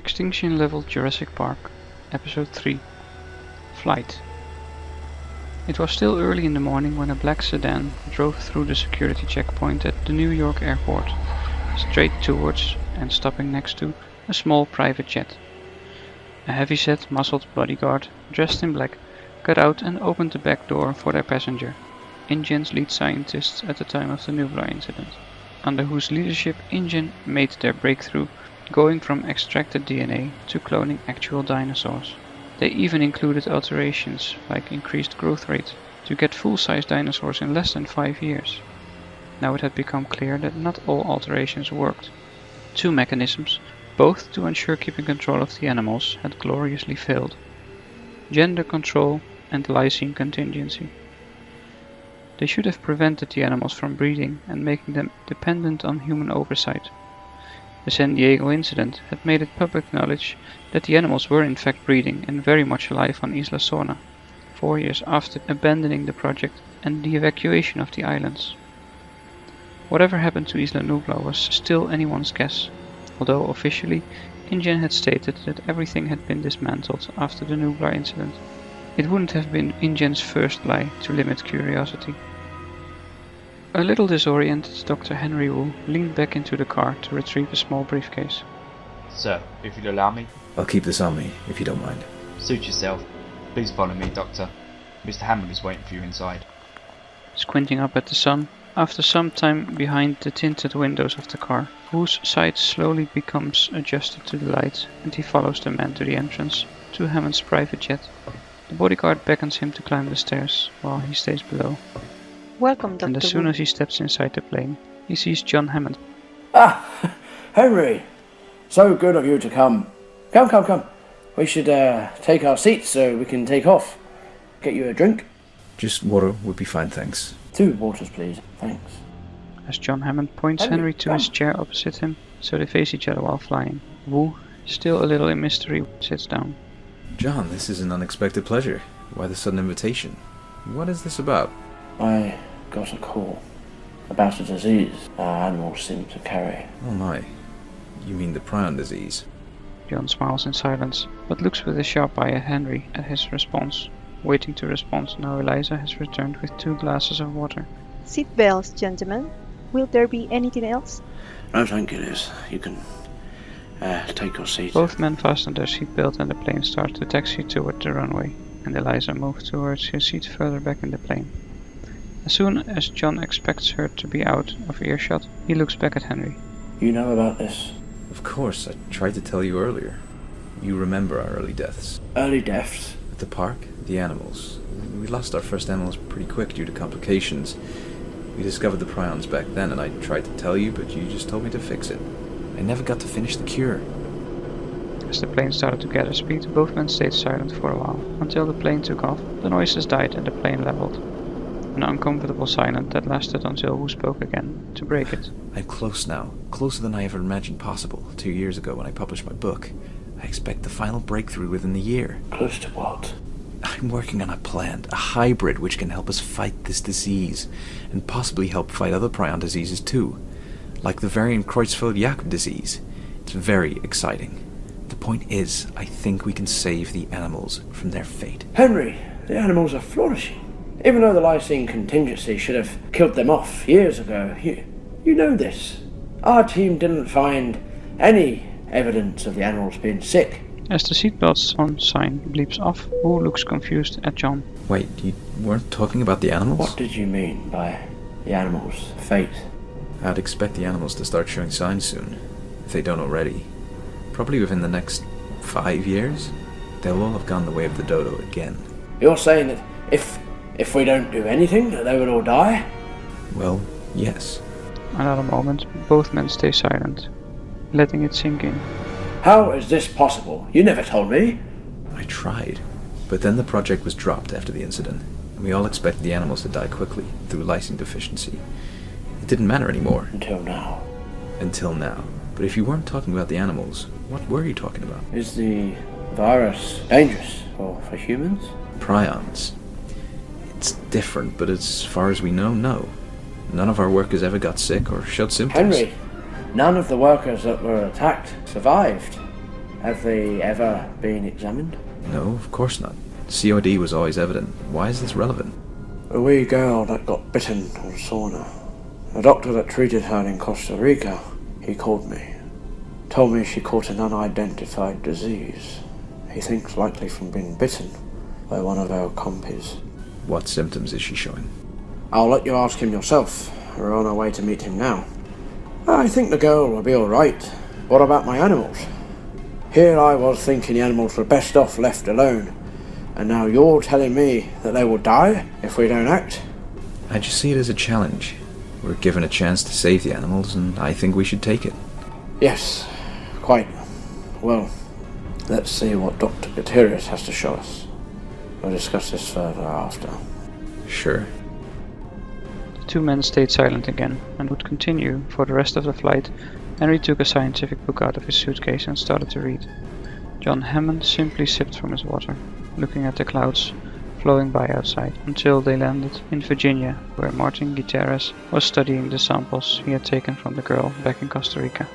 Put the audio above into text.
Extinction level Jurassic Park, Episode 3 Flight. It was still early in the morning when a black sedan drove through the security checkpoint at the New York airport, straight towards and stopping next to a small private jet. A heavy-set, muscled bodyguard, dressed in black, got out and opened the back door for their passenger, InGen's lead scientists at the time of the Nublar incident, under whose leadership InGen made their breakthrough, going from extracted DNA to cloning actual dinosaurs. They even included alterations like increased growth rate to get full-size dinosaurs in less than 5 years. Now it had become clear that not all alterations worked. 2 mechanisms, both to ensure keeping control of the animals, had gloriously failed: gender control and lysine contingency. They should have prevented the animals from breeding and making them dependent on human oversight. The San Diego incident had made it public knowledge that the animals were in fact breeding and very much alive on Isla Sorna, 4 years after abandoning the project and the evacuation of the islands. Whatever happened to Isla Nublar was still anyone's guess, although officially InGen had stated that everything had been dismantled after the Nublar incident. It wouldn't have been InGen's first lie to limit curiosity. A little disoriented, Dr. Henry Wu leaned back into the car to retrieve a small briefcase. Sir, if you'll allow me. I'll keep this on me, if you don't mind. Suit yourself. Please follow me, Doctor. Mr. Hammond is waiting for you inside. Squinting up at the sun, after some time behind the tinted windows of the car, Wu's sight slowly becomes adjusted to the light and he follows the man to the entrance to Hammond's private jet. The bodyguard beckons him to climb the stairs while he stays below. Welcome, Dr. And as soon as he steps inside the plane, he sees John Hammond. Ah, Henry! So good of you to come. Come. We should take our seats so we can take off. Get you a drink? Just water would be fine, thanks. 2 waters, please. Thanks. As John Hammond points Henry to his chair opposite him, so they face each other while flying. Wu, still a little in mystery, sits down. John, this is an unexpected pleasure. Why the sudden invitation? What is this about? I got a call about a disease our animals seem to carry. Oh my. You mean the prion disease? John smiles in silence, but looks with a sharp eye at Henry at his response. Waiting to respond, now Eliza has returned with 2 glasses of water. Seat belts, gentlemen. Will there be anything else? No, thank you, Liz. You can take your seat. Both men fasten their seatbelt and the plane starts to taxi toward the runway, and Eliza moves towards his seat further back in the plane. As soon as John expects her to be out of earshot, he looks back at Henry. You know about this? Of course, I tried to tell you earlier. You remember our early deaths. Early deaths? At the park, the animals. We lost our first animals pretty quick due to complications. We discovered the prions back then and I tried to tell you, but you just told me to fix it. I never got to finish the cure. As the plane started to gather speed, both men stayed silent for a while, until the plane took off, the noises died and the plane leveled. An uncomfortable silence that lasted until Wu spoke again, to break it. I'm close now. Closer than I ever imagined possible, 2 years ago when I published my book. I expect the final breakthrough within the year. Close to what? I'm working on a plant, a hybrid which can help us fight this disease, and possibly help fight other prion diseases too, like the variant Creutzfeldt-Jakob disease. It's very exciting. The point is, I think we can save the animals from their fate. Henry, the animals are flourishing. Even though the lysine contingency should have killed them off years ago, you know this. Our team didn't find any evidence of the animals being sick. As the seatbelts on sign bleeps off, Wu looks confused at John. Wait, you weren't talking about the animals? What did you mean by the animals' fate? I'd expect the animals to start showing signs soon, if they don't already. Probably within the next 5 years. They'll all have gone the way of the dodo again. You're saying that if we don't do anything, that they will all die? Well, yes. Another moment, both men stay silent, letting it sink in. How is this possible? You never told me. I tried, but then the project was dropped after the incident, and we all expected the animals to die quickly through lysine deficiency. It didn't matter anymore. Until now. Until now. But if you weren't talking about the animals, what were you talking about? Is the virus dangerous for humans? Prions. It's different, but as far as we know, no. None of our workers ever got sick or showed symptoms. Henry, none of the workers that were attacked survived. Have they ever been examined? No, of course not. COD was always evident. Why is this relevant? A wee girl that got bitten on sauna. A doctor that treated her in Costa Rica, he called me. Told me she caught an unidentified disease. He thinks likely from being bitten by one of our compies. What symptoms is she showing? I'll let you ask him yourself. We're on our way to meet him now. I think the girl will be alright. What about my animals? Here I was thinking the animals were best off left alone, and now you're telling me that they will die if we don't act? I just see it as a challenge. We're given a chance to save the animals, and I think we should take it. Yes, quite. Well, let's see what Dr. Gutierrez has to show us. We'll discuss this further after. Sure. The two men stayed silent again, and would continue for the rest of the flight. Henry took a scientific book out of his suitcase and started to read. John Hammond simply sipped from his water, looking at the clouds flowing by outside, until they landed in Virginia, where Martin Gutierrez was studying the samples he had taken from the girl back in Costa Rica.